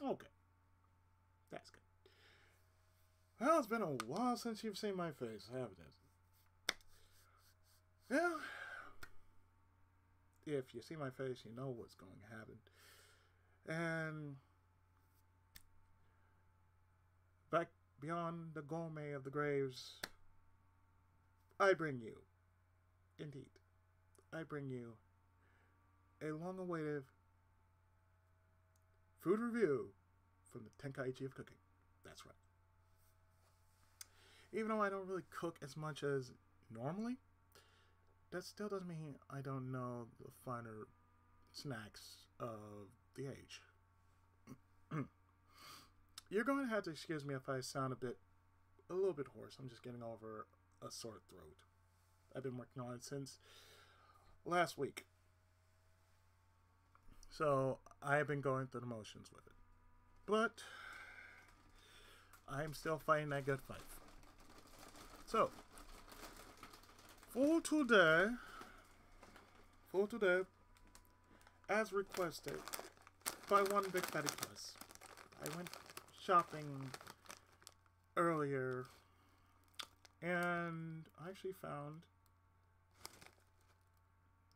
Okay, that's good. Well, it's been a while since you've seen my face, haven't it? Yeah. If you see my face, you know what's going to happen. And back beyond the gourmet of the graves, I bring you, indeed, I bring you a long-awaited food review from the Tenkaichi of cooking. That's right. Even though I don't really cook as much as normally, that still doesn't mean I don't know the finer snacks of the age. You're going to have to excuse me if I sound a little bit hoarse. I'm just getting over a sore throat. I've been working on it since last week. So I've been going through the motions with it. But I'm still fighting that good fight. So, for today, as requested by one Big Fatty Plus, I went shopping earlier and I actually found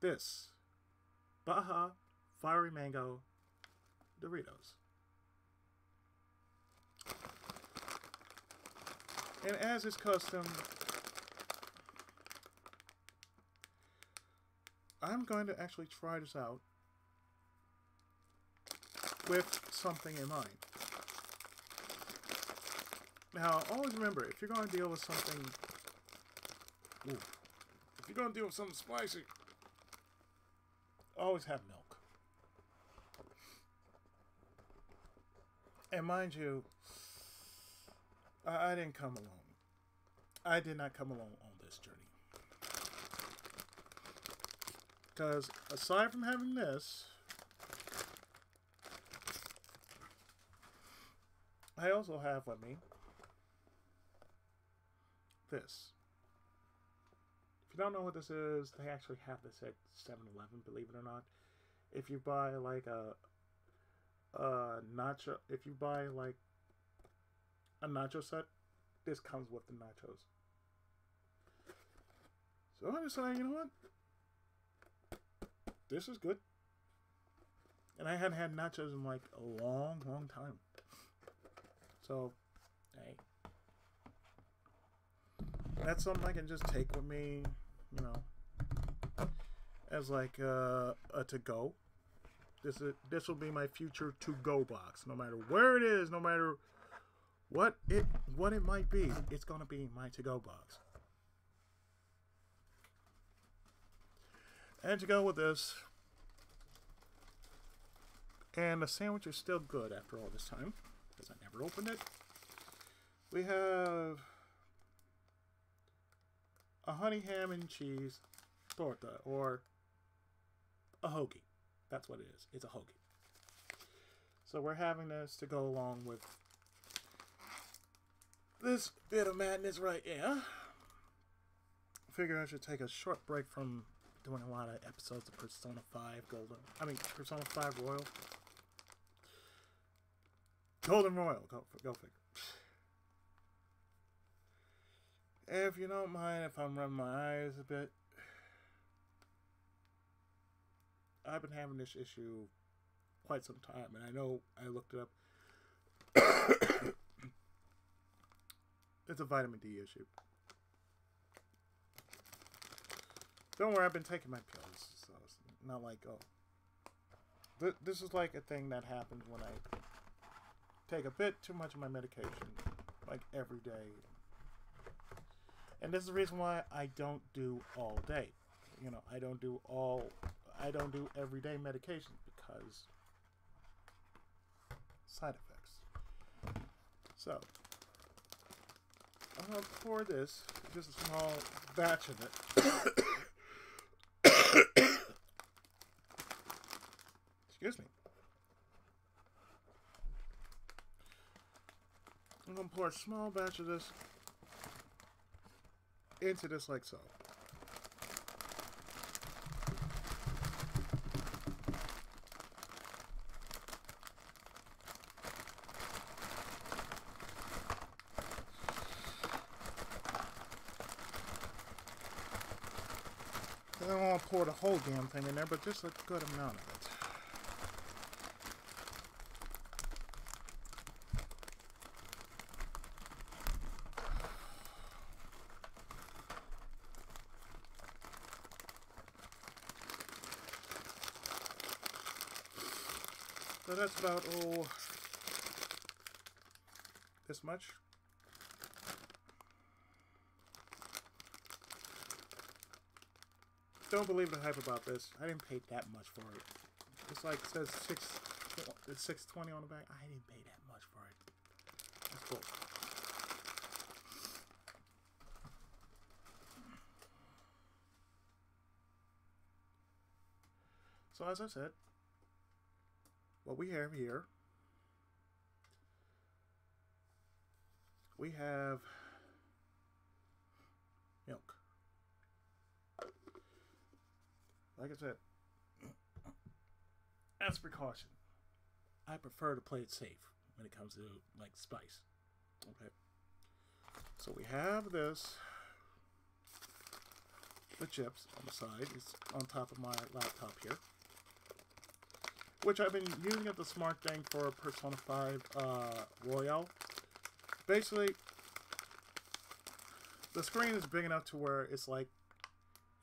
this Baja Fiery Mango Doritos. And as is custom, I'm going to actually try this out with something in mind. Now, always remember, if you're going to deal with something, if you're going to deal with something spicy, always have milk. And mind you, I didn't come alone. I did not come alone on this journey. Because aside from having this, I also have with me this. If you don't know what this is, they actually have this at 7-Eleven, believe it or not. If you buy like a nacho, if you buy like a nacho set, this comes with the nachos. So I'm just saying, you know what? This is good. And I hadn't had nachos in like a long, long time. So, hey. That's something I can just take with me, you know, as like a to-go. This will be my future to-go box. No matter where it is, no matter what it might be, it's gonna be my to-go box. And to go with this, and the sandwich is still good after all this time, because I never opened it. We have a honey ham and cheese torta, or a hoagie. That's what it is. It's a hoagie. So we're having this to go along with this bit of madness right here. Figure I should take a short break from doing a lot of episodes of Persona 5 Persona 5 Royal. Golden Royal, go figure. If you don't mind if I'm rubbing my eyes a bit, I've been having this issue quite some time, and I know I looked it up. It's a vitamin D issue. Don't worry, I've been taking my pills, so it's not like, oh. This is like a thing that happens when I take a bit too much of my medication, like every day. And this is the reason why I don't do all day. You know, I don't do everyday medication because side effects. So, I'm going to pour this, just a small batch of it. Excuse me. I'm going to pour a small batch of this into this like so. pour the whole damn thing in there, but just a good amount of it. So that's about, oh, this much. Don't believe the hype about this. I didn't pay that much for it. It's like, it says $6.20 on the back. I didn't pay that much for it. That's cool. So as I said, what we have here, we have milk. Like I said, as a precaution, I prefer to play it safe when it comes to like spice. Okay. So we have this, the chips on the side. It's on top of my laptop here, which I've been using as the smart thing for Persona 5 Royale. Basically, the screen is big enough to where it's like,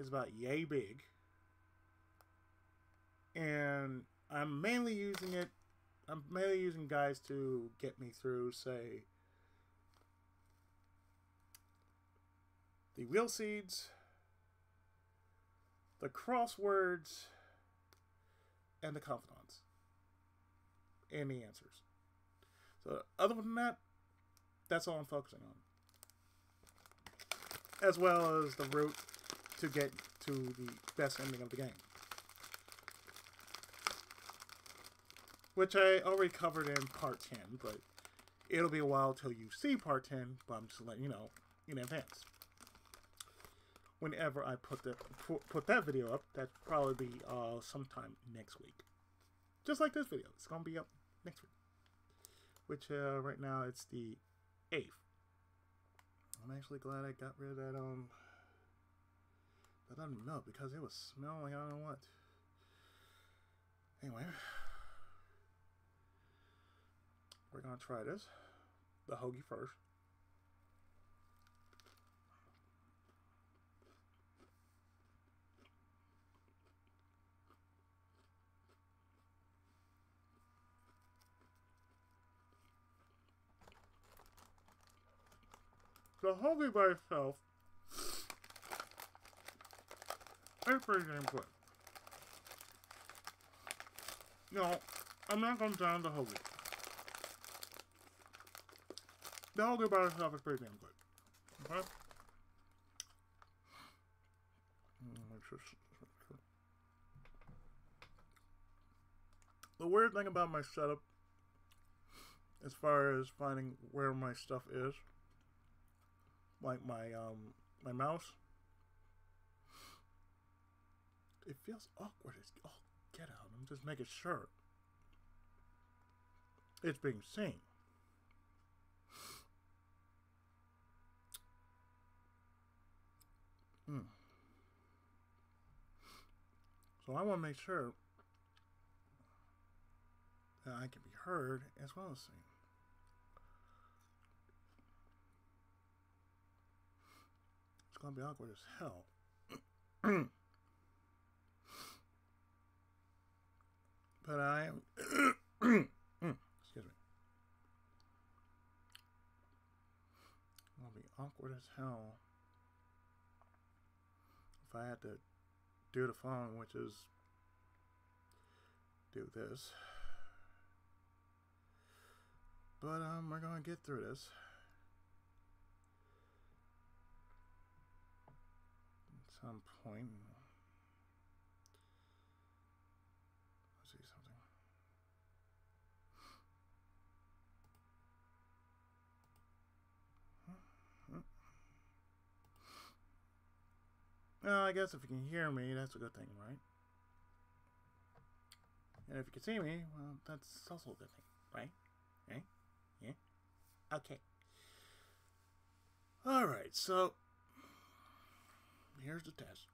it's about yay big. And I'm mainly using guides to get me through, say, the wheel seeds, the crosswords, and the confidants, and the answers. So other than that, that's all I'm focusing on. As well as the route to get to the best ending of the game. Which I already covered in part 10, but it'll be a while till you see part 10, but I'm just letting you know in advance. Whenever I put that video up, that'll probably be sometime next week. Just like this video, it's gonna be up next week. Which right now it's the 8th. I'm actually glad I got rid of that that milk because it was smelling like I don't know what. Anyway, we're gonna try this, the hoagie first. The hoagie by itself is pretty damn good. No, I'm not going down the hoagie. The hoagie by itself is pretty damn good. Okay? The weird thing about my setup, as far as finding where my stuff is, like my mouse, it feels awkward as oh get out. I'm just making sure it's being seen. So I want to make sure that I can be heard as well as seen. It's gonna be awkward as hell. But I am excuse me. It's gonna be awkward as hell if I had to do the phone, which is do this. But we're gonna get through this. At some point. Let's see something. Well, I guess if you can hear me, that's a good thing, right? And if you can see me, well, that's also a good thing, right? Right? Yeah? Okay. Alright, so here's the test.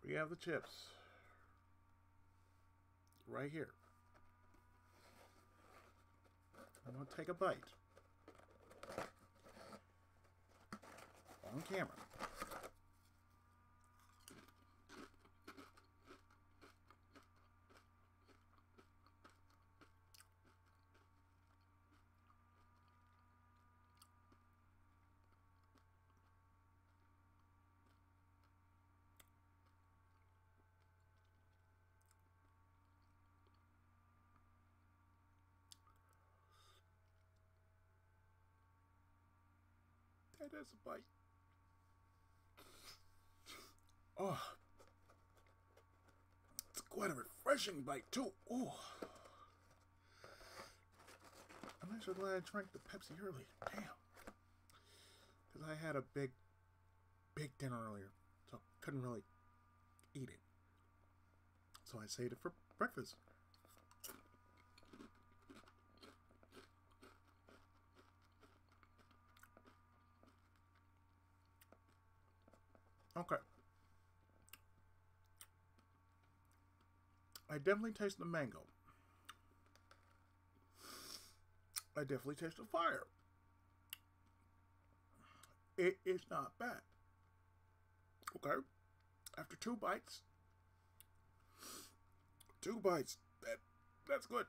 We have the chips right here. I'm going to take a bite on camera. That is a bite. Oh, it's quite a refreshing bite too. Oh, I'm actually glad I drank the Pepsi early. Damn, because I had a big dinner earlier, so I couldn't really eat it. So I saved it for breakfast. Okay. I definitely taste the mango. I definitely taste the fire. It is not bad. Okay. After two bites. That's good.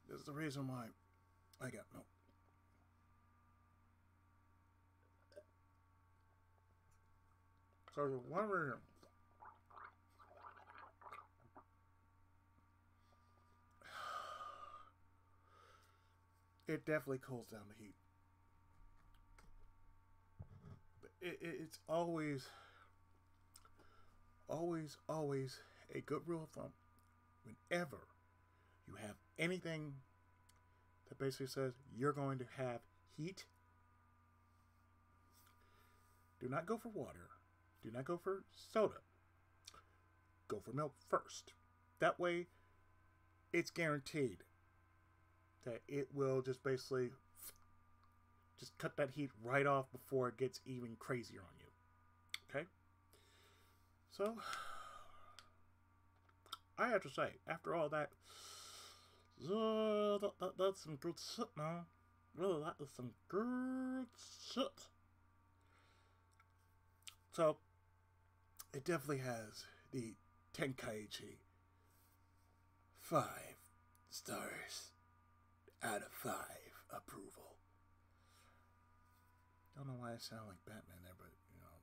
This is the reason why I got milk. So the one reason it definitely cools down the heat. It's always a good rule of thumb. Whenever you have anything that basically says you're going to have heat, do not go for water. Do not go for soda. Go for milk first. That way, it's guaranteed that it will just basically just cut that heat right off before it gets even crazier on you. Okay? So, I have to say, after all that, that's some good shit now. Really, that is some good shit. So, it definitely has the Tenkaichi 5 stars out of 5 approval. Don't know why I sound like Batman there, but you know,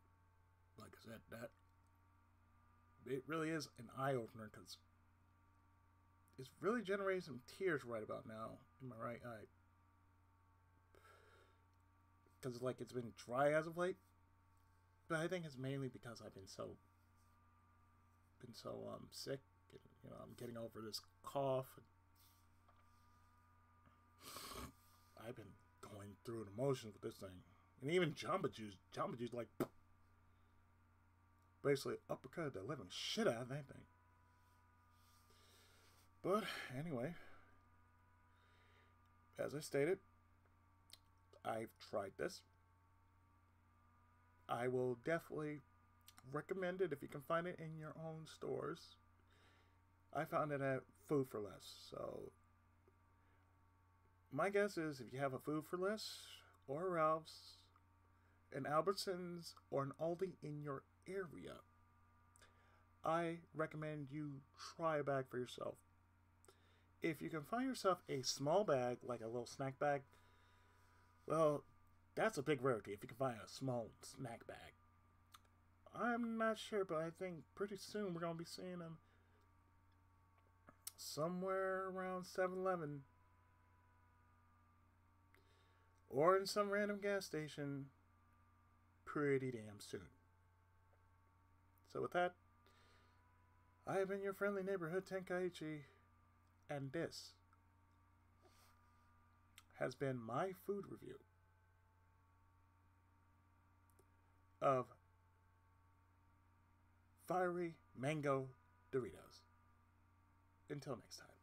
like I said, that it really is an eye opener because it's really generating some tears right about now in my right eye. Because like it's been dry as of late. But I think it's mainly because I've been so sick, and you know I'm getting over this cough. I've been going through the motions with this thing, and even Jamba Juice like basically uppercut the living shit out of that thing. But anyway, as I stated, I've tried this. I will definitely recommend it if you can find it in your own stores. I found it at Food for Less. So my guess is if you have a Food for Less or a Ralph's, an Albertsons, or an Aldi in your area, I recommend you try a bag for yourself. If you can find yourself a small bag, like a little snack bag, well, that's a big rarity if you can find a small snack bag. I'm not sure, but I think pretty soon we're going to be seeing them somewhere around 7-Eleven or in some random gas station pretty damn soon. So with that, I have been your friendly neighborhood Tenkaichi, and this has been my food review of fiery mango Doritos. Until next time.